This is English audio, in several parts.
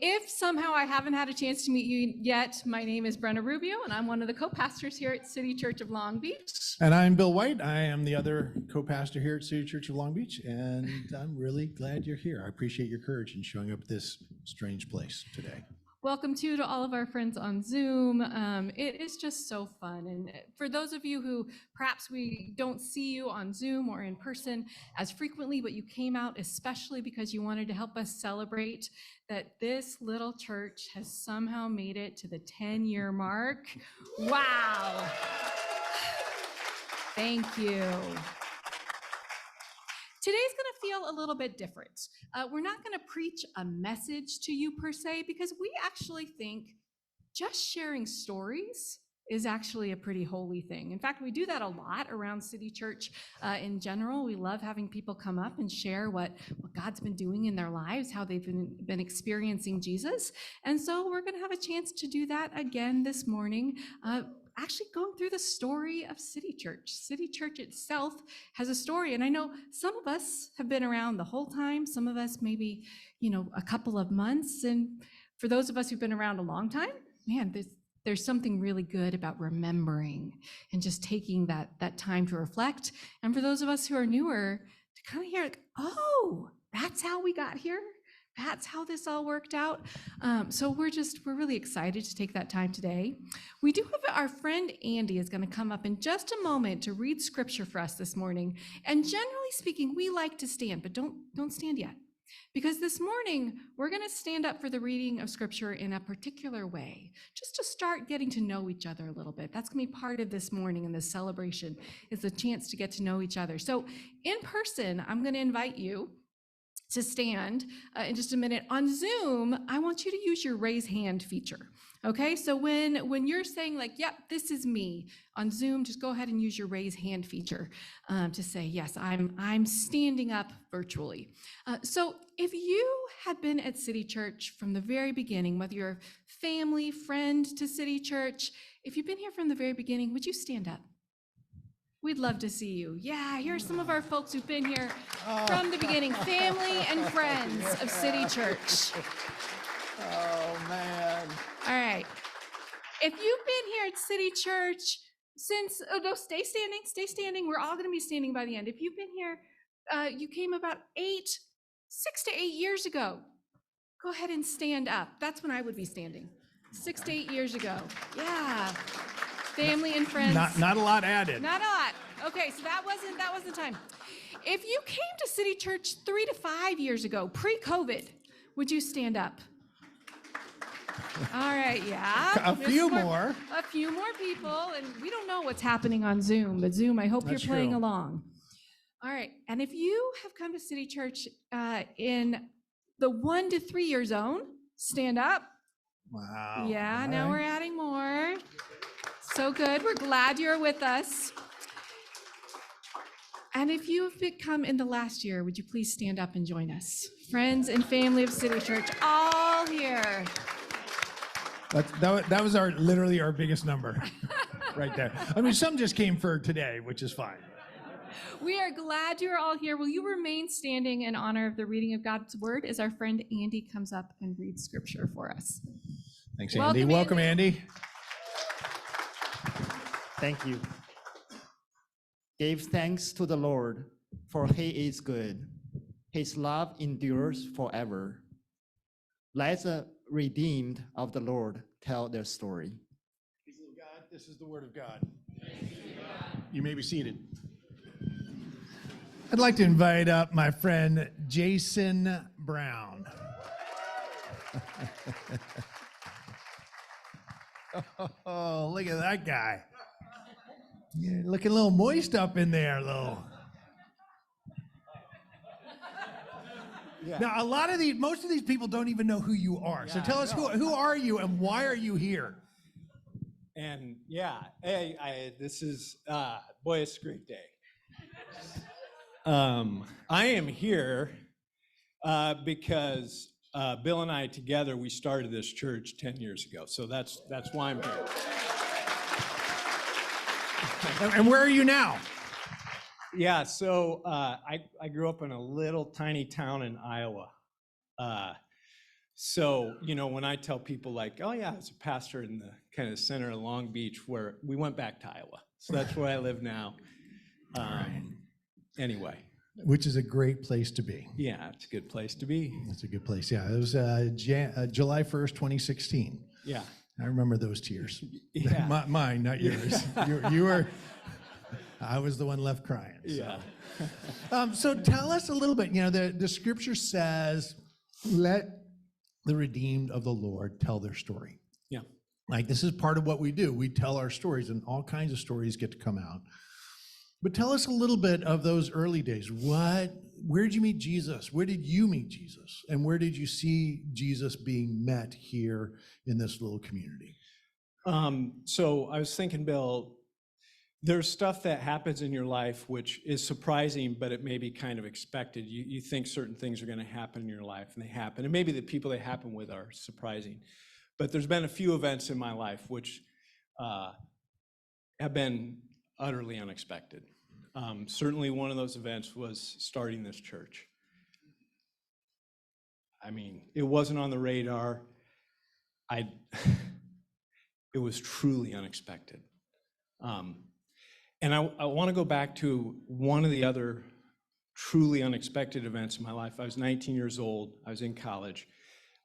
If somehow I haven't had a chance to meet you yet, my name is Brenna Rubio, and I'm one of the co-pastors here at City Church of Long Beach. And I'm Bill White. I am the other co-pastor here at City Church of Long Beach, and I'm really glad you're here. I appreciate your courage in showing up at this strange place today. Welcome to all of our friends on Zoom. It is just so fun. And for those of you who perhaps we don't see you on Zoom or in person as frequently, but you came out especially because you wanted to help us celebrate that this little church has somehow made it to the 10-year mark. Wow. Thank you. Today's going to feel a little bit different. We're not going to preach a message to you per se, because we actually think just sharing stories is actually a pretty holy thing. In fact, we do that a lot around City Church in general. We love having people come up and share what God's been doing in their lives, how they've been experiencing Jesus. And so we're going to have a chance to do that again this morning. Actually going through the story of City Church. City Church itself has a story, and I know some of us have been around the whole time, some of us maybe, a couple of months, and for those of us who've been around a long time, man, there's something really good about remembering and just taking that time to reflect. And for those of us who are newer, to kind of hear, like, oh, that's how we got here? That's how this all worked out. So we're really excited to take that time today. We do have our friend Andy is going to come up in just a moment to read scripture for us this morning. And generally speaking, we like to stand, but don't stand yet. Because this morning, we're going to stand up for the reading of scripture in a particular way, just to start getting to know each other a little bit. That's going to be part of this morning and this celebration, is a chance to get to know each other. So in person, I'm going to invite you to stand in just a minute. On Zoom, I want you to use your raise hand feature. Okay, so when you're saying like, yep, this is me, on Zoom, just go ahead and use your raise hand feature to say, yes, I'm standing up virtually. So if you had been at City Church from the very beginning, whether you're family, friend to City Church, if you've been here from the very beginning, would you stand up? We'd love to see you. Yeah, here's some of our folks who've been here from the beginning, family and friends of City Church. Oh, man. All right. If you've been here at City Church since, stay standing. We're all going to be standing by the end. If you've been here, you came about 6 to 8 years ago, go ahead and stand up. That's when I would be standing, 6 to 8 years ago. Yeah. Family and friends. Not a lot added. Not a lot. Okay, so that wasn't the time. If you came to City Church 3 to 5 years ago, pre-COVID, would you stand up? All right, yeah. A few more people, and we don't know what's happening on Zoom, but Zoom, I hope you're playing along. All right, and if you have come to City Church in the 1 to 3 year zone, stand up. Wow. Yeah, all now right. We're adding more. So good. We're glad you're with us. And if you've come in the last year, would you please stand up and join us? Friends and family of City Church, all here. That was literally our biggest number right there. I mean, some just came for today, which is fine. We are glad you're all here. Will you remain standing in honor of the reading of God's word as our friend Andy comes up and reads scripture for us? Thanks, Andy. Welcome, Andy. Thank you. Give thanks to the Lord, for he is good. His love endures forever. Let the redeemed of the Lord tell their story. God, this is the word of God. You may be seated. I'd like to invite up my friend Jason Brown. Oh, look at that guy. You're looking a little moist up in there, little. Yeah. Now, most of these people don't even know who you are. Yeah, so tell us, who are you and why are you here? And this is, boy, it's a great day. I am here because Bill and I together, we started this church 10 years ago. So that's why I'm here. And where are you now? Yeah, so I grew up in a little tiny town in Iowa. So, when I tell people like, oh yeah, I was a pastor in the kind of center of Long Beach, where we went back to Iowa. So that's where I live now. Anyway. Which is a great place to be. Yeah, it's a good place to be. It's a good place. Yeah, it was July 1st, 2016. Yeah. I remember those tears. Yeah. Mine, not yours. You were, I was the one left crying. So. Yeah. So tell us a little bit, the scripture says, let the redeemed of the Lord tell their story. Yeah. Like, this is part of what we do. We tell our stories, and all kinds of stories get to come out. But tell us a little bit of those early days. Where did you meet Jesus? Where did you meet Jesus? And where did you see Jesus being met here in this little community? So I was thinking, Bill, there's stuff that happens in your life which is surprising, but it may be kind of expected. You think certain things are going to happen in your life, and they happen. And maybe the people they happen with are surprising. But there's been a few events in my life which have been utterly unexpected. Certainly one of those events was starting this church. I mean, it wasn't on the radar. It was truly unexpected. And I want to go back to one of the other truly unexpected events in my life. I was 19 years old. I was in college.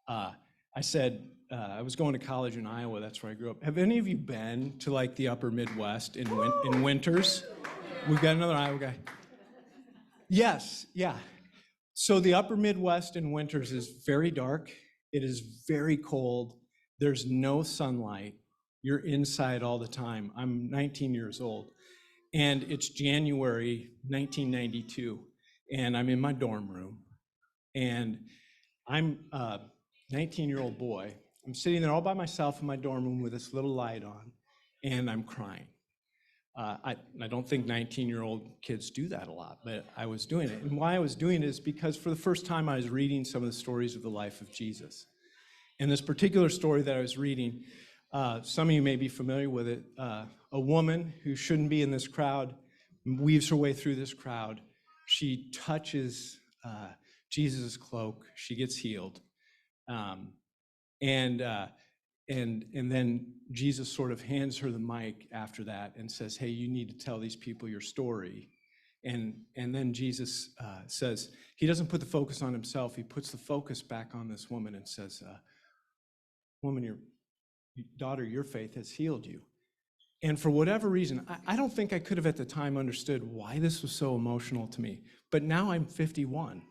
I said, I was going to college in Iowa. That's where I grew up. Have any of you been to like the upper Midwest in winters? We've got another Iowa guy. Yes, yeah. So the upper Midwest in winters is very dark. It is very cold. There's no sunlight. You're inside all the time. I'm 19 years old. And it's January 1992. And I'm in my dorm room. And I'm a 19-year-old boy. I'm sitting there all by myself in my dorm room with this little light on. And I'm crying. I don't think 19-year-old kids do that a lot, but I was doing it. And why I was doing it is because for the first time I was reading some of the stories of the life of Jesus. And this particular story that I was reading, some of you may be familiar with it. A woman who shouldn't be in this crowd weaves her way through this crowd. She touches Jesus' cloak. She gets healed. And then Jesus sort of hands her the mic after that and says, hey, you need to tell these people your story. And then Jesus says, he doesn't put the focus on himself. He puts the focus back on this woman and says, woman, your daughter, your faith has healed you. And for whatever reason, I don't think I could have at the time understood why this was so emotional to me. But now I'm 51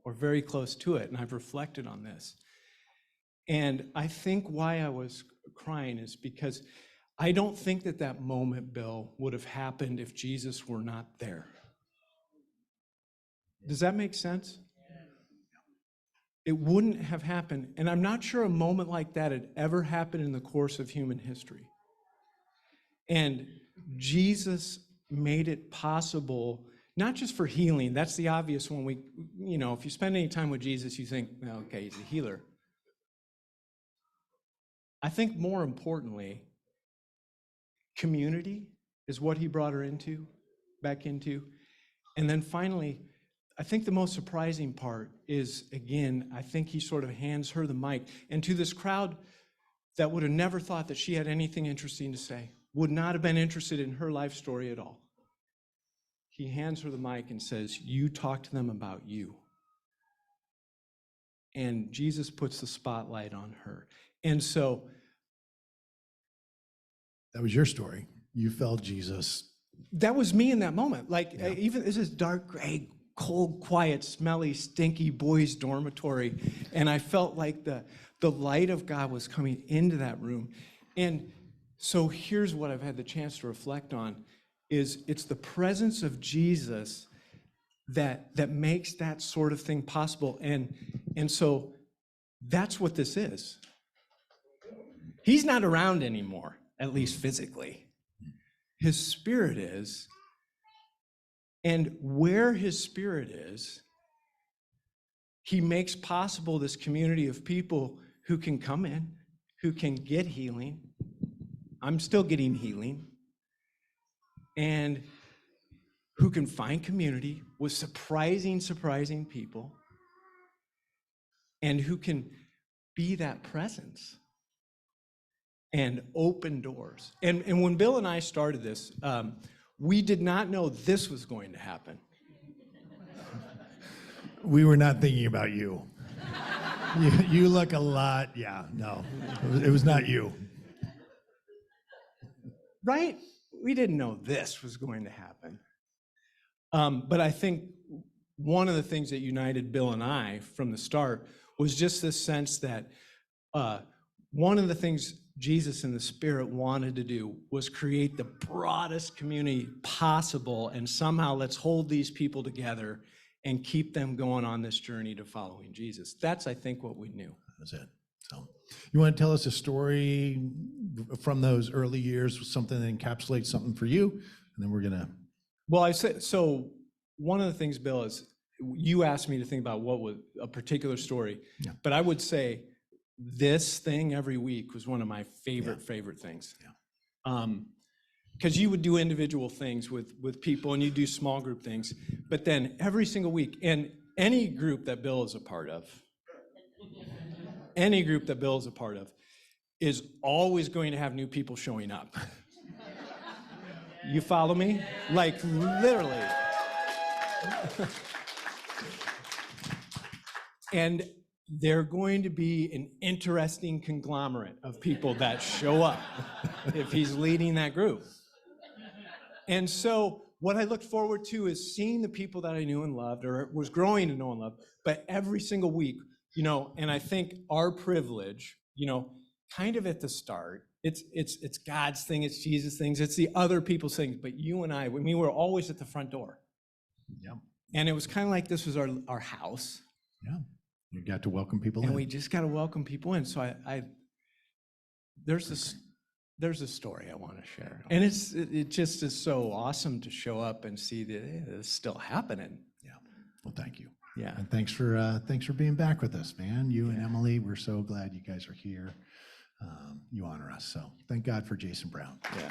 or very close to it, and I've reflected on this. And I think why I was crying is because I don't think that moment, Bill, would have happened if Jesus were not there. Does that make sense? It wouldn't have happened. And I'm not sure a moment like that had ever happened in the course of human history. And Jesus made it possible, not just for healing. That's the obvious one. If you spend any time with Jesus, you think, okay, he's a healer. I think more importantly, community is what he brought her back into. And then finally, I think the most surprising part is, again, I think he sort of hands her the mic. And to this crowd that would have never thought that she had anything interesting to say, would not have been interested in her life story at all, he hands her the mic and says, you talk to them about you. And Jesus puts the spotlight on her. And so that was your story. You felt Jesus. That was me in that moment. Even this is dark, gray, cold, quiet, smelly, stinky boys' dormitory. And I felt like the light of God was coming into that room. And so here's what I've had the chance to reflect on, is it's the presence of Jesus that makes that sort of thing possible. And so that's what this is. He's not around anymore, at least physically. His spirit is. And where his spirit is, he makes possible this community of people who can come in, who can get healing. I'm still getting healing. And who can find community with surprising people, and who can be that presence and open doors. And when Bill and I started this, we did not know this was going to happen. We were not thinking about you. You look a lot, yeah, no, it was not you. Right? We didn't know this was going to happen. But I think one of the things that united Bill and I from the start was just this sense that one of the things Jesus and the Spirit wanted to do was create the broadest community possible, and somehow let's hold these people together and keep them going on this journey to following Jesus. That's, I think, what we knew. That's it. So, you want to tell us a story from those early years, something that encapsulates something for you, and then we're gonna. Well, I said so. One of the things, Bill, is you asked me to think about what was a particular story, Yeah. but I would say this thing every week was one of my favorite things. Yeah. Because you would do individual things with people and you do small group things, but then every single week, and any group that Bill is a part of, is always going to have new people showing up. You follow me? Like literally. And they're going to be an interesting conglomerate of people that show up if he's leading that group. And so what I looked forward to is seeing the people that I knew and loved, or was growing to know and love, but every single week, and I think our privilege, kind of at the start, it's God's thing, it's Jesus' things, it's the other people's things, but you and I we're always at the front door. Yeah. And it was kind of like this was our house. Yeah. You got to welcome people and in. we just got to welcome people in. So there's a story I want to share, and it just is so awesome to show up and see that it's still happening. Yeah. Well, thank you. Yeah. And thanks for being back with us, man. You and Emily, we're so glad you guys are here. You honor us. So thank God for Jason Brown. Yeah.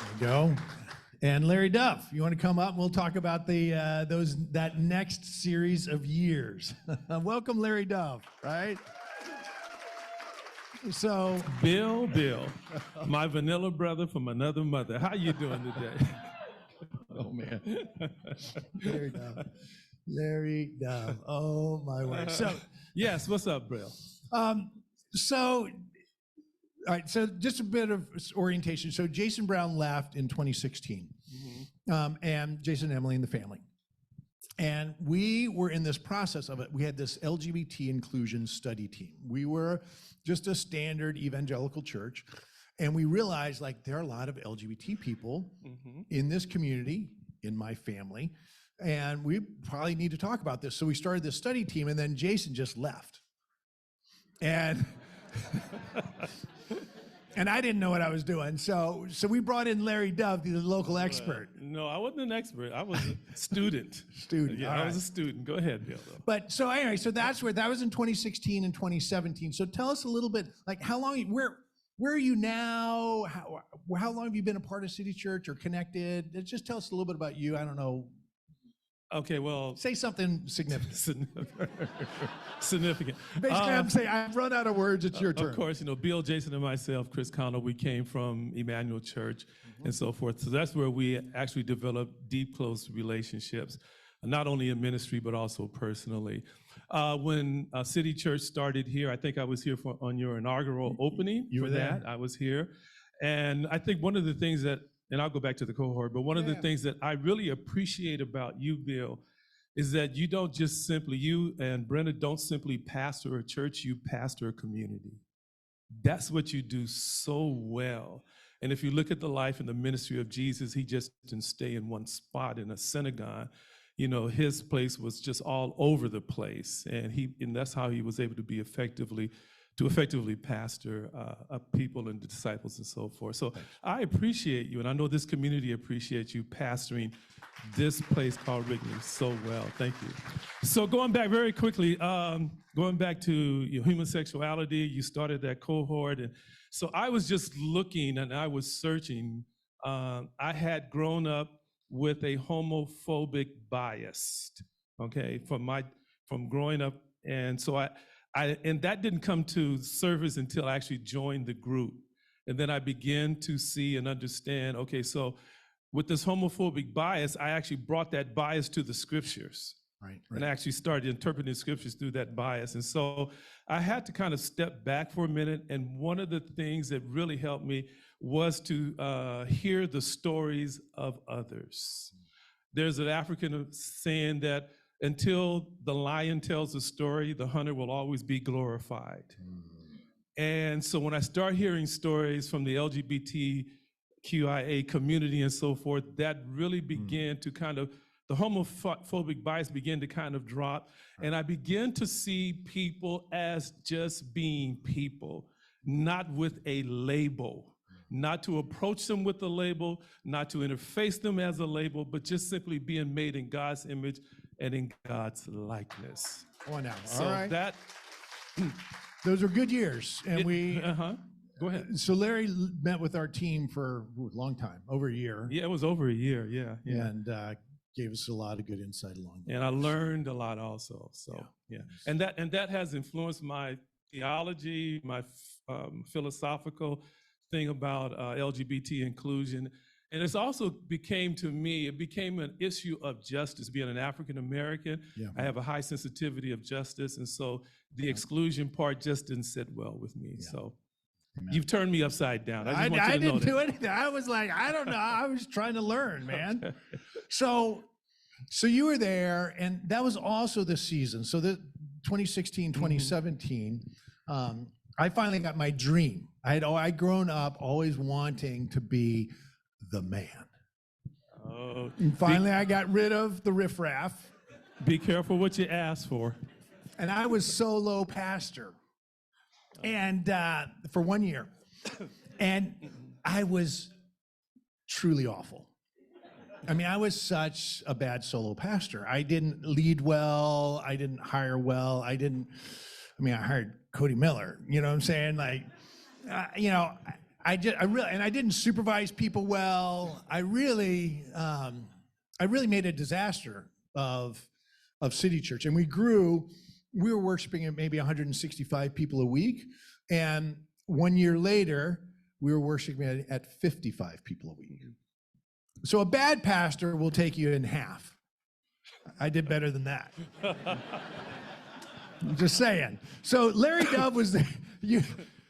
There you go. And Larry Duff, you want to come up and we'll talk about that next series of years. Welcome, Larry Duff, right? So Bill, my vanilla brother from another mother. How you doing today? oh man. Larry Duff. Oh my word. So yes, what's up, Bill? All right, so just a bit of orientation. So Jason Brown left in 2016, and Jason and Emily and the family. And we were in this process of it. We had this LGBT inclusion study team. We were just a standard evangelical church, and we realized there are a lot of LGBT people in this community, in my family, and we probably need to talk about this. So we started this study team, and then Jason just left. And and I didn't know what I was doing. So we brought in Larry Dove, the local expert. No, I wasn't an expert. I was a student. Yeah, I was a student. Go ahead, Bill. But so anyway, so that was in 2016 and 2017. So tell us a little bit, how long, where are you now? How long have you been a part of City Church or connected? Just tell us a little bit about you. I don't know. Okay, well. Say something significant. Significant. Basically, I'm saying I've run out of words. It's your turn. Of course, Bill, Jason, and myself, Chris Connell, we came from Emmanuel Church and so forth. So that's where we actually developed deep, close relationships, not only in ministry, but also personally. When City Church started here, I think I was here on your inaugural opening. You were there. I was here. And I think one of the things that, and I'll go back to the cohort, but one of the things that I really appreciate about you, Bill, is that you don't just simply, you and Brenda don't simply pastor a church, you pastor a community. That's what you do so well. And if you look at the life and the ministry of Jesus, he just didn't stay in one spot in a synagogue. His place was just all over the place. And that's how he was able to be effectively pastor people and disciples and so forth. So I appreciate you, and I know this community appreciates you pastoring this place called Wrigley so well. Thank you. So going back very quickly, going back to your human sexuality, you started that cohort. And so I was just looking and I was searching. I had grown up with a homophobic bias, okay, from growing up. And so and that didn't come to service until I actually joined the group. And then I began to see and understand, okay, so with this homophobic bias, I actually brought that bias to the scriptures. Right. And I actually started interpreting scriptures through that bias. And so I had to kind of step back for a minute. And one of the things that really helped me was to hear the stories of others. There's an African saying that until the lion tells a story, the hunter will always be glorified. And so when I start hearing stories from the LGBTQIA community and so forth, that really began to kind of, the homophobic bias began to kind of drop. And I began to see people as just being people, not with a label, not to approach them with a label, not to interface them as a label, but just simply being made in God's image and in God's likeness. Oh, now. So All right. that, Those are good years. And go ahead. So Larry met with our team for a long time, over a year. Yeah, it was over a year, yeah. And gave us a lot of good insight along the way. And I learned a lot also, so, yeah. And that has influenced my theology, my philosophical thing about LGBT inclusion. And it's also became an issue of justice. Being an African American, I have a high sensitivity of justice, and so the exclusion part just didn't sit well with me. So you've turned me upside down. I didn't do anything. I was like, I don't know. I was trying to learn, man. So you were there, and that was also the season. So the 2016, 2017, I finally got my dream. I'd grown up always wanting to be the man. Oh, And finally, I got rid of the riffraff, be careful what you ask for. and I was solo pastor, and for 1 year, and I was truly awful. I mean, I was such a bad solo pastor. I didn't lead well. I didn't hire well. I hired Cody Miller. You know what I'm saying? Like, I didn't supervise people well. I really made a disaster of City Church. And we were worshiping at maybe 165 people a week. And 1 year later, we were worshiping at 55 people a week. So a bad pastor will take you in half. I did better than that. I'm just saying. So Larry Dove was there.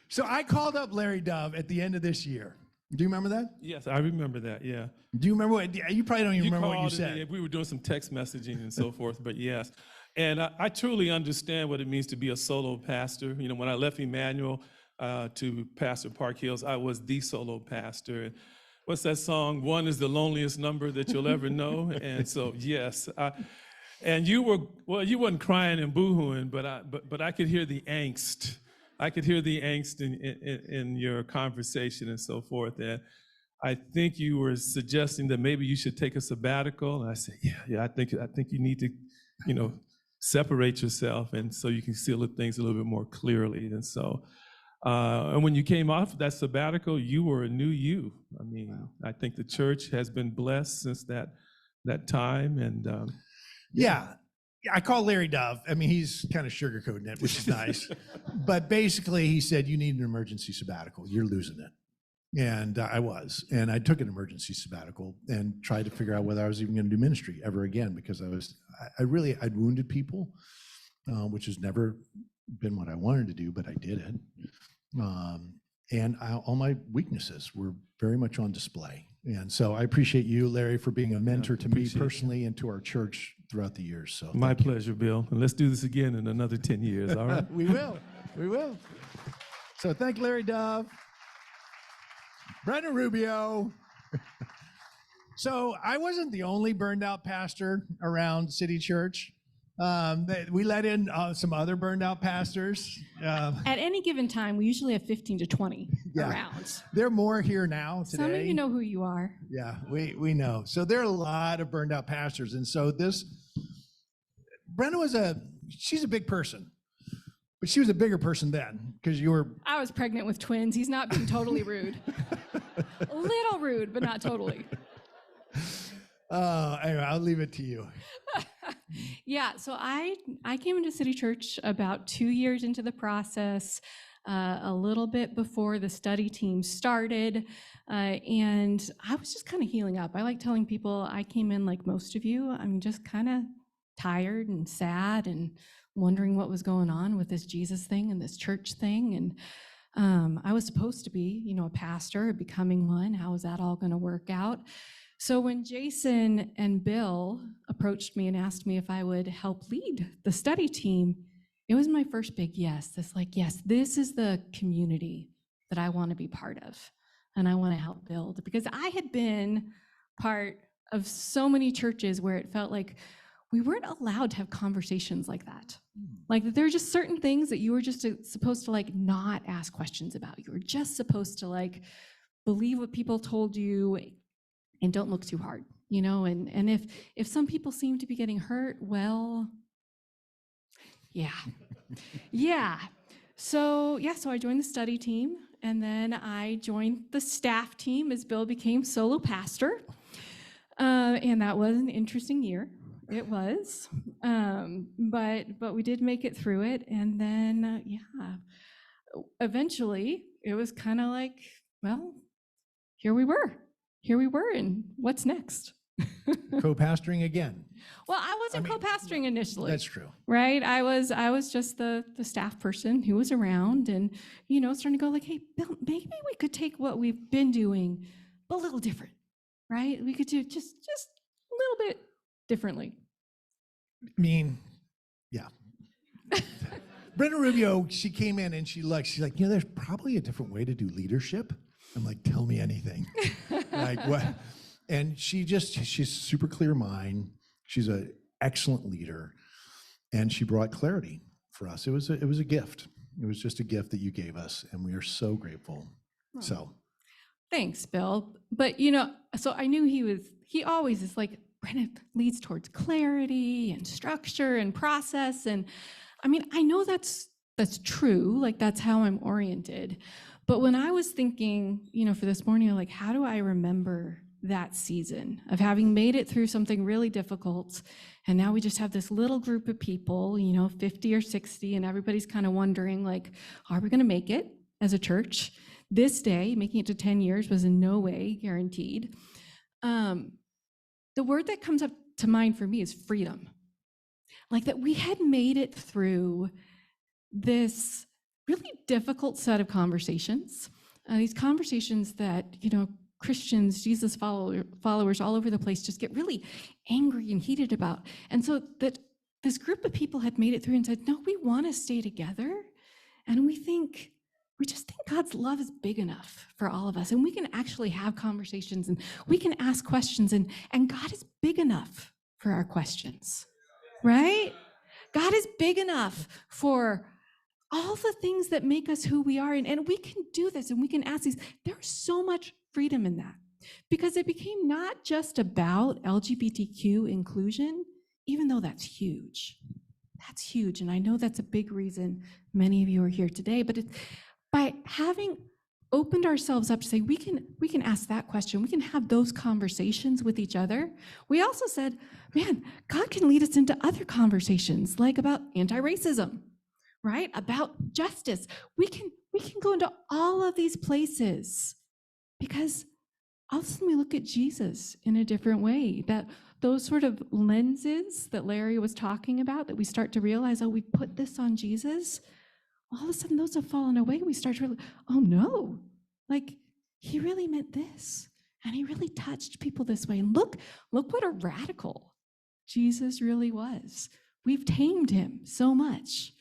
So I called up Larry Dove at the end of this year. Do you remember that? Yes, I remember that, yeah. Do you remember what, you probably don't even remember what you called said. and we were doing some text messaging and so forth, but yes. And I truly understand what it means to be a solo pastor. You know, when I left Emmanuel to pastor Park Hills, I was the solo pastor. What's that song? One is the loneliest number that you'll ever know. And so, yes. And you wasn't crying and boohooing, but I could hear the angst. I could hear the angst in your conversation and so forth. And I think you were suggesting that maybe you should take a sabbatical. And I said, yeah, I think you need to, separate yourself, and so you can see things a little bit more clearly. And so, and when you came off that sabbatical, you were a new you. I mean, wow. I think the church has been blessed since that time. And yeah. I call Larry Dove. I mean, he's kind of sugarcoating it, which is nice. But basically, he said, you need an emergency sabbatical. You're losing it. And I was. And I took an emergency sabbatical and tried to figure out whether I was even going to do ministry ever again, because I'd wounded people, which has never been what I wanted to do, but I did it. And all my weaknesses were very much on display. And so I appreciate you, Larry, for being a mentor to me personally and to our church throughout the years. So my pleasure, Bill. And let's do this again in another 10 years, all right? We will. So thank Larry Dove, Brendan Rubio. So I wasn't the only burned out pastor around City Church. We let in some other burned out pastors. At any given time, we usually have 15 to 20 around. There are more here now today. Some of you know who you are. Yeah, we know. So there are a lot of burned out pastors. And so Brenda she's a big person, but she was a bigger person then because I was pregnant with twins. He's not being totally rude. A little rude, but not totally. Anyway, I'll leave it to you. Yeah, so I came into City Church about 2 years into the process, a little bit before the study team started, and I was just kind of healing up. I like telling people I came in like most of you. I'm just kind of tired and sad and wondering what was going on with this Jesus thing and this church thing. And I was supposed to be, a pastor, becoming one. How is that all going to work out? So when Jason and Bill approached me and asked me if I would help lead the study team, it was my first big yes. Yes, this is the community that I want to be part of and I want to help build. Because I had been part of so many churches where it felt like we weren't allowed to have conversations like that. Like there are just certain things that you were just supposed to not ask questions about. You were just supposed to believe what people told you and don't look too hard, and if some people seem to be getting hurt, well, yeah. So I joined the study team, and then I joined the staff team as Bill became solo pastor, and that was an interesting year. It was, but we did make it through it, and then eventually it was kind of like, well, here we were, and what's next? Co-pastoring again. Well, I wasn't co-pastoring initially. That's true. Right? I was just the staff person who was around and, starting to go hey, Bill, maybe we could take what we've been doing, but a little different, right? We could do just a little bit differently. Yeah. Brenda Rubio, she came in and she's like, there's probably a different way to do leadership. I'm like, tell me anything. What? And she's super clear mind. She's an excellent leader, and she brought clarity for us. It was a gift. It was just a gift that you gave us, and we are so grateful. Oh. So, thanks, Bill. But so I knew he always is Brennan leads towards clarity and structure and process, and I know that's true. That's how I'm oriented. But when I was thinking, for this morning, how do I remember that season of having made it through something really difficult, and now we just have this little group of people, 50 or 60, and everybody's kind of wondering, are we going to make it as a church? This day, making it to 10 years was in no way guaranteed. The word that comes up to mind for me is freedom. That we had made it through this really difficult set of conversations, these conversations that, Christians, Jesus followers all over the place just get really angry and heated about. And so that this group of people had made it through and said, no, we want to stay together. And we just think God's love is big enough for all of us. And we can actually have conversations and we can ask questions, and God is big enough for our questions, right? God is big enough for all the things that make us who we are. And we can do this and we can ask these. There's so much freedom in that, because it became not just about LGBTQ inclusion, even though that's huge. That's huge. And I know that's a big reason many of you are here today, but it's by having opened ourselves up to say, we can ask that question. We can have those conversations with each other. We also said, man, God can lead us into other conversations, like about anti-racism, right? About justice. We can go into all of these places because all of a sudden we look at Jesus in a different way. That those sort of lenses that Larry was talking about, that we start to realize, oh, we put this on Jesus. All of a sudden those have fallen away. We start to realize, oh no, he really meant this. And he really touched people this way. And look what a radical Jesus really was. We've tamed him so much,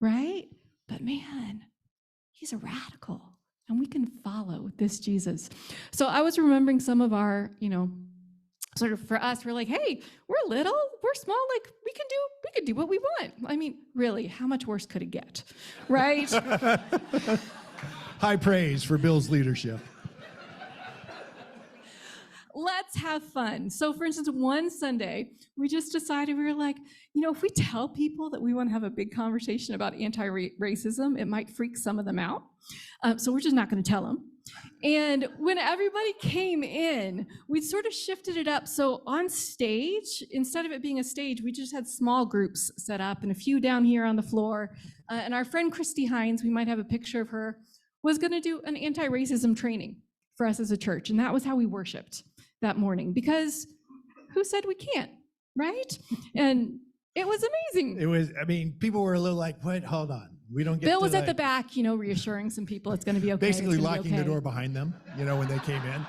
right? But man, he's a radical. And we can follow this Jesus. So I was remembering some of our, sort of for us, we're like, hey, we're little, we're small, we can do what we want. Really, how much worse could it get, right? High praise for Bill's leadership. Let's have fun. So for instance, one Sunday, we just decided, we were like, if we tell people that we want to have a big conversation about anti-racism, it might freak some of them out. So we're just not going to tell them. And when everybody came in, we sort of shifted it up. So on stage, instead of it being a stage, we just had small groups set up and a few down here on the floor. And our friend Christy Hines, we might have a picture of her, was going to do an anti-racism training for us as a church. And that was how we worshiped that morning, because who said we can't, right? And it was amazing. It was, I mean, people were a little like, what, hold on. We don't get Bill to, was at the like, back, you know, reassuring some people it's going to be okay. it's basically gonna be locking the okay. door behind them, you know, when they came in.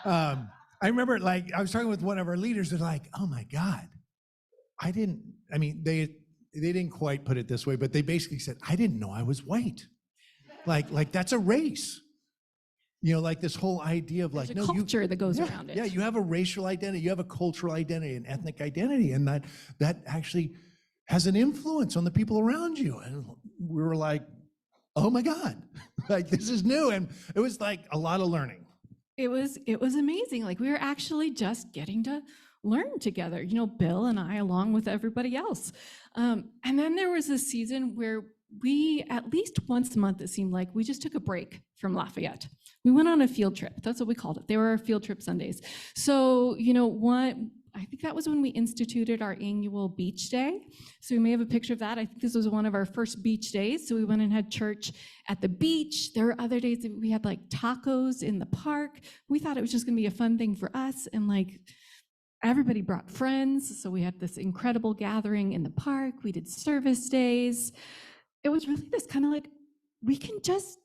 I remember, like, I was talking with one of our leaders, they're like, oh my God, they didn't quite put it this way, but they basically said, I didn't know I was white. Like that's a race. You know, like this whole idea of like, There's a culture that goes around it. Yeah, you have a racial identity, you have a cultural identity, an ethnic identity, and that actually has an influence on the people around you. And we were like, oh my God, like this is new. And it was like a lot of learning. It was amazing. Like we were actually just getting to learn together, you know, Bill and I, along with everybody else. And then there was a season where we, at least once a month, it seemed like, we just took a break from Lafayette. We went on a field trip. That's what we called it. They were our field trip Sundays. So, you know, I think that was when we instituted our annual beach day. So we may have a picture of that. I think this was one of our first beach days. So we went and had church at the beach. There were other days that we had like tacos in the park. We thought it was just gonna be a fun thing for us. And like everybody brought friends. So we had this incredible gathering in the park. We did service days. It was really this kind of like, we can just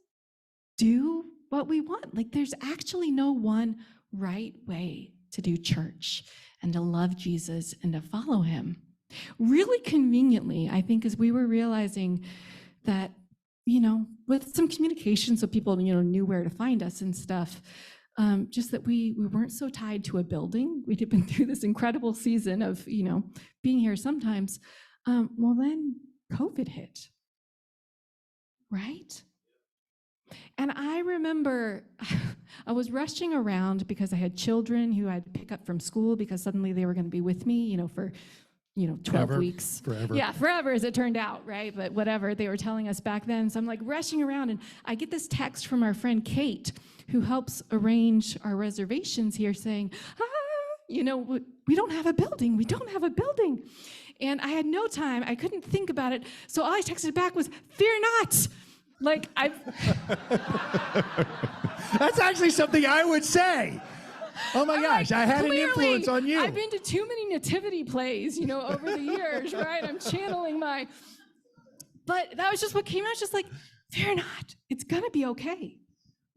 do what we want. Like there's actually no one right way to do church and to love Jesus and to follow him. Really conveniently, I think, as we were realizing that, you know, with some communication so people, you know, knew where to find us and stuff, just that we weren't so tied to a building. We'd been through this incredible season of, you know, being here sometimes. Well, then COVID hit, right? And I remember I was rushing around because I had children who I had to pick up from school because suddenly they were going to be with me, you know, for, you know, 12 weeks. Forever. Yeah, forever as it turned out, right? But whatever they were telling us back then. So I'm like rushing around and I get this text from our friend Kate, who helps arrange our reservations here, saying, you know, we don't have a building. We don't have a building. And I had no time. I couldn't think about it. So all I texted back was, fear not. Like That's actually something I would say. Oh my gosh, I had an influence on you. I've been to too many nativity plays, you know, over the years, right? I'm channeling but that was just what came out, just like, fear not, it's gonna be okay.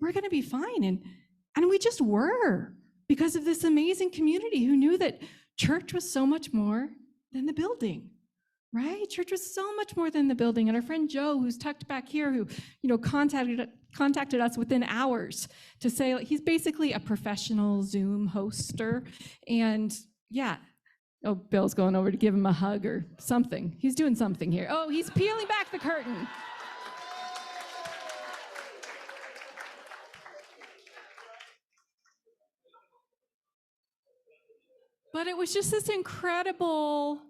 We're gonna be fine. And we just were, because of this amazing community who knew that church was so much more than the building. Right? Church was so much more than the building. And our friend Joe, who's tucked back here, who, you know, contacted us within hours to say, like, he's basically a professional Zoom hoster. And yeah, oh, Bill's going over to give him a hug or something. He's doing something here. Oh, he's peeling back the curtain. But it was just this incredible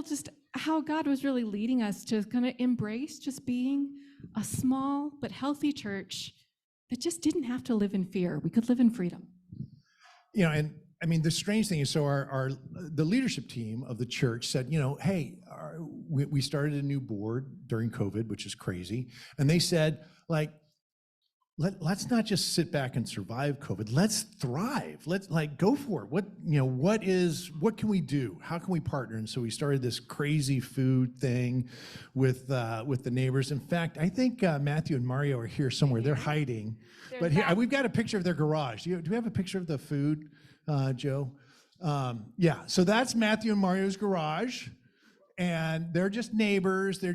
just how God was really leading us to kind of embrace just being a small but healthy church that just didn't have to live in fear. We could live in freedom. You know, and I mean, the strange thing is, so the leadership team of the church said, you know, hey, we started a new board during COVID, which is crazy. And they said, like, let's not just sit back and survive COVID. Let's thrive. Let's like go for it. What can we do? How can we partner? And so we started this crazy food thing with the neighbors. In fact, I think Matthew and Mario are here somewhere. They're hiding, but here we've got a picture of their garage. Do we have a picture of the food, Joe? Yeah. So that's Matthew and Mario's garage, and they're just neighbors. They're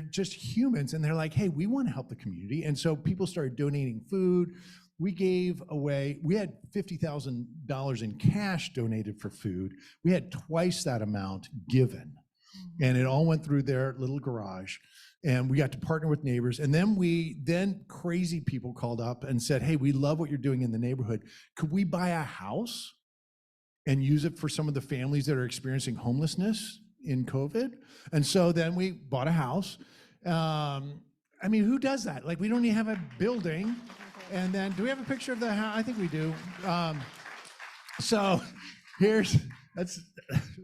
just humans, and they're like, hey, we want to help the community. And so people started donating food. We had $50,000 in cash donated for food. We had twice that amount given. And it all went through their little garage. And we got to partner with neighbors. And then crazy people called up and said, hey, we love what you're doing in the neighborhood. Could we buy a house and use it for some of the families that are experiencing homelessness in COVID? And so then we bought a house. I mean, who does that? Like, we don't even have a building. And then, do we have a picture of the house? I think we do. So that's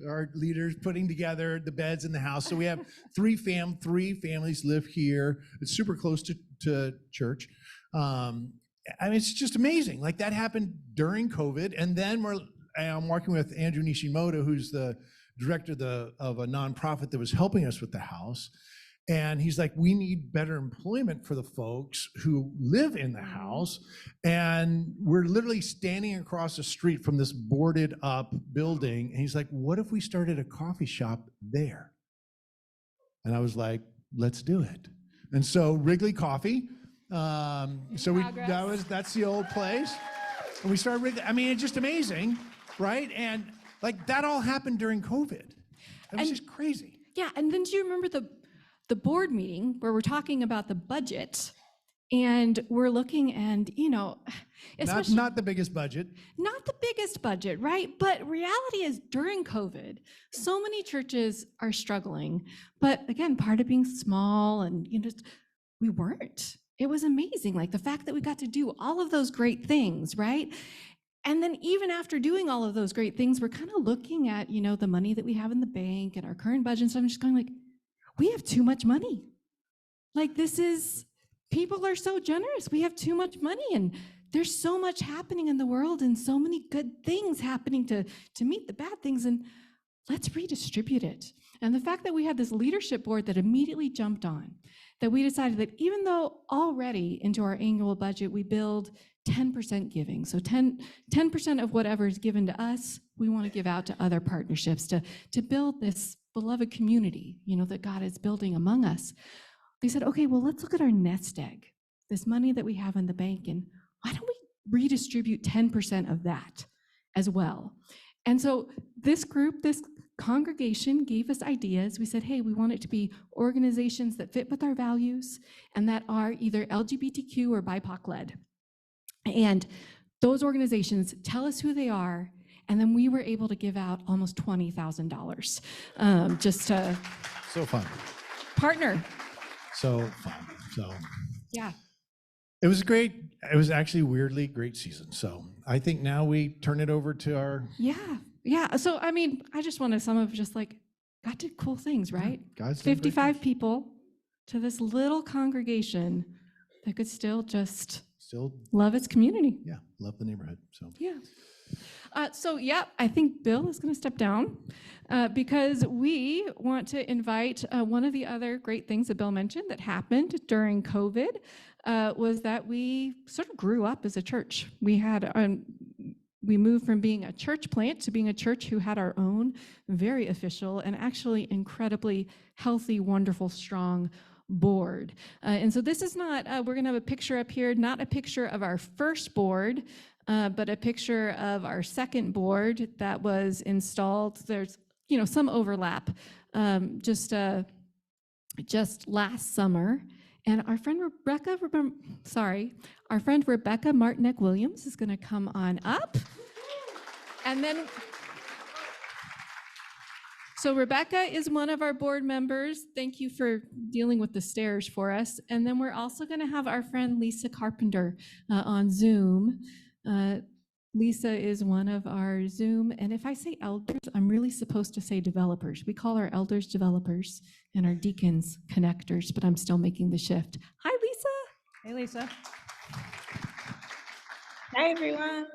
our leaders putting together the beds in the house. So we have three families live here. It's super close to church. I mean, it's just amazing. Like, that happened during COVID. And then I'm working with Andrew Nishimoto, who's the director of a nonprofit that was helping us with the house. And he's like, we need better employment for the folks who live in the house. And we're literally standing across the street from this boarded up building. And he's like, what if we started a coffee shop there? And I was like, let's do it. And so Wrigley Coffee. That's the old place. And we started Wrigley. I mean, it's just amazing, right? And like, that all happened during COVID. It was just crazy. Yeah, and then do you remember the board meeting where we're talking about the budget, and we're looking, and Not the biggest budget. Not the biggest budget, right? But reality is, during COVID, so many churches are struggling. But again, part of being small, and we weren't. It was amazing, like the fact that we got to do all of those great things, right? And then even after doing all of those great things, we're kind of looking at the money that we have in the bank and our current budget and stuff. I'm just going like, we have too much money. Like, people are so generous. We have too much money, and there's so much happening in the world and so many good things happening to meet the bad things, and let's redistribute it. And the fact that we had this leadership board that immediately jumped on, that we decided that even though already into our annual budget, we build 10% giving. So 10% of whatever is given to us, we want to give out to other partnerships to build this beloved community, that God is building among us. They said, okay, well, let's look at our nest egg, this money that we have in the bank, and why don't we redistribute 10% of that as well? And so this congregation gave us ideas. We said, hey, we want it to be organizations that fit with our values and that are either LGBTQ or BIPOC led. And those organizations tell us who they are, and then we were able to give out almost $20,000 just to So fun. partner. So fun. So Yeah. it was great. It was actually weirdly great season. So I think now we turn it over to our Yeah. So, I mean, I just want to sum up just like, God did cool things, right? God's doing great 55 people to this little congregation that could still love its community. Yeah, love the neighborhood. So Yeah. I think Bill is going to step down because we want to invite one of the other great things that Bill mentioned that happened during COVID was that we sort of grew up as a church. We moved from being a church plant to being a church who had our own very official and actually incredibly healthy, wonderful, strong board. And so this is not, we're going to have a picture up here, not a picture of our first board, but a picture of our second board that was installed. There's, some overlap just last summer. And our friend Rebecca Martinek-Williams is going to come on up. And then, so Rebecca is one of our board members. Thank you for dealing with the stairs for us. And then we're also going to have our friend Lisa Carpenter on Zoom. Lisa is one of our Zoom, and if I say elders, I'm really supposed to say developers. We call our elders developers and our deacons connectors, but I'm still making the shift. Hi, Lisa. Hey, Lisa. Hi, everyone.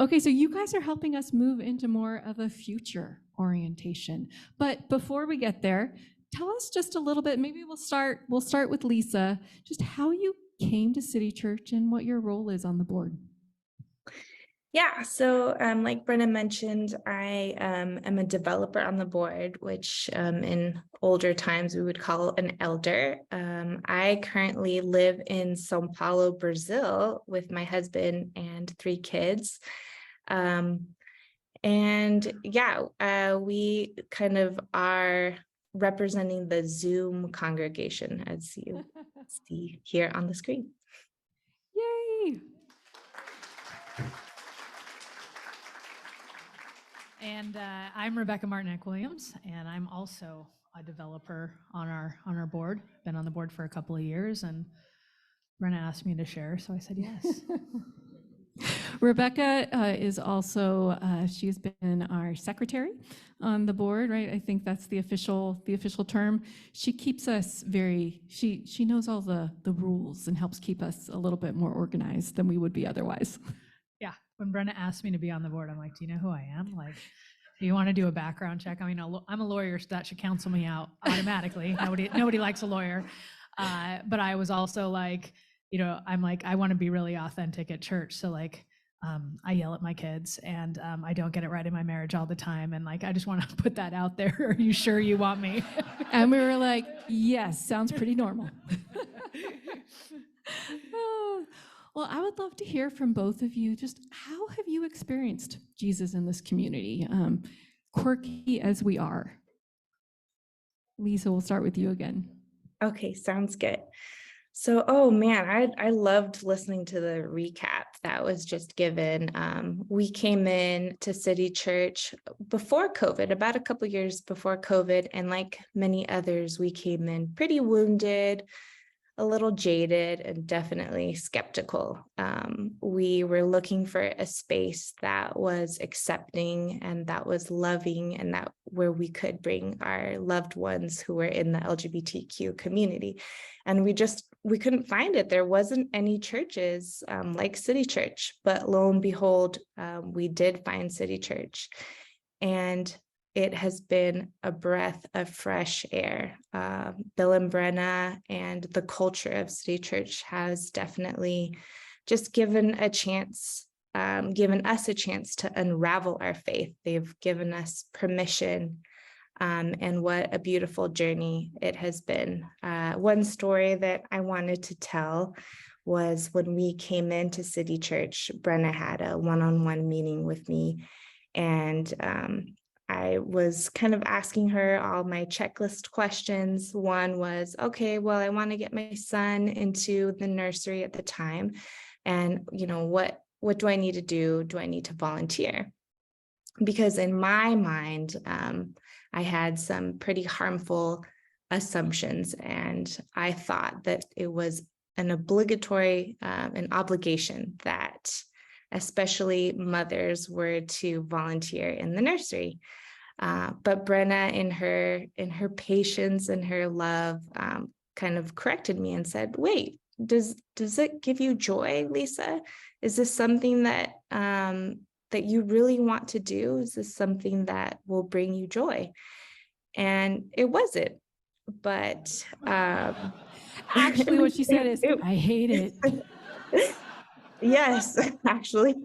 Okay, so you guys are helping us move into more of a future orientation. But before we get there, tell us just a little bit, maybe we'll start with Lisa, just how you came to City Church and what your role is on the board. Yeah, so like Brenna mentioned, I am a developer on the board, which in older times we would call an elder. I currently live in Sao Paulo, Brazil, with my husband and 3 kids. And yeah, we kind of are representing the Zoom congregation, as you see here on the screen. Yay! And I'm Rebecca Martinek-Williams, and I'm also a developer on our board. Been on the board for a couple of years, and Brenna asked me to share, so I said yes. Rebecca is also, she's been our secretary on the board, right? I think that's the official term. She keeps us she knows all the rules and helps keep us a little bit more organized than we would be otherwise. Yeah, when Brenna asked me to be on the board, I'm like, do you know who I am? Like, do you want to do a background check? I mean, I'm a lawyer, so that should cancel me out automatically. Nobody likes a lawyer. But I was also like, I'm like, I want to be really authentic at church. So like, I yell at my kids, and I don't get it right in my marriage all the time. And like, I just want to put that out there. Are you sure you want me? And we were like, yes, sounds pretty normal. Well, I would love to hear from both of you. Just how have you experienced Jesus in this community, quirky as we are? Lisa, we'll start with you again. Okay, sounds good. So, oh man, I loved listening to the recap that was just given. We came in to City Church before COVID, about a couple years before COVID, and like many others, we came in pretty wounded, a little jaded, and definitely skeptical. We were looking for a space that was accepting and that was loving, and that where we could bring our loved ones who were in the LGBTQ community. And we couldn't find it. There wasn't any churches like City Church, but lo and behold, we did find City Church. And it has been a breath of fresh air. Bill and Brenna and the culture of City Church has definitely just given us a chance to unravel our faith. They've given us permission, and what a beautiful journey it has been. One story that I wanted to tell was when we came into City Church, Brenna had a one-on-one meeting with me, and I was kind of asking her all my checklist questions. One was, okay, well, I want to get my son into the nursery at the time. And, what do I need to do? Do I need to volunteer? Because in my mind, I had some pretty harmful assumptions, and I thought that it was an obligation that especially mothers were to volunteer in the nursery. But Brenna, in her patience and her love, kind of corrected me and said, wait, does it give you joy, Lisa? Is this something that you really want to do? Is this something that will bring you joy? And it wasn't, but actually what she said is, I hate it. Yes, actually.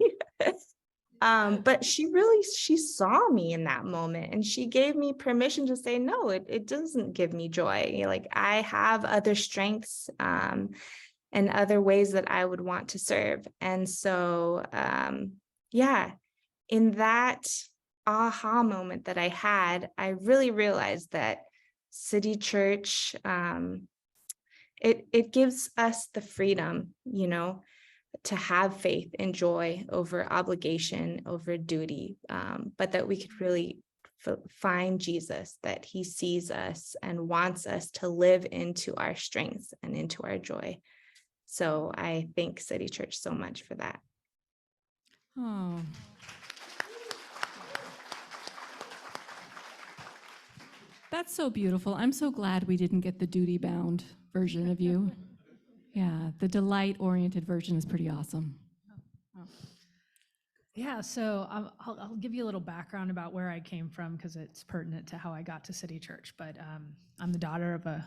But she saw me in that moment, and she gave me permission to say, no, it doesn't give me joy. Like, I have other strengths and other ways that I would want to serve. And so, yeah, in that aha moment that I had, I really realized that City Church, it gives us the freedom, to have faith and joy over obligation, over duty, but that we could really find Jesus, that he sees us and wants us to live into our strengths and into our joy. So I thank City Church so much for that. Oh. That's so beautiful. I'm so glad we didn't get the duty-bound version of you. Yeah, the delight-oriented version is pretty awesome. Yeah, so I'll give you a little background about where I came from, because it's pertinent to how I got to City Church. But I'm the daughter of a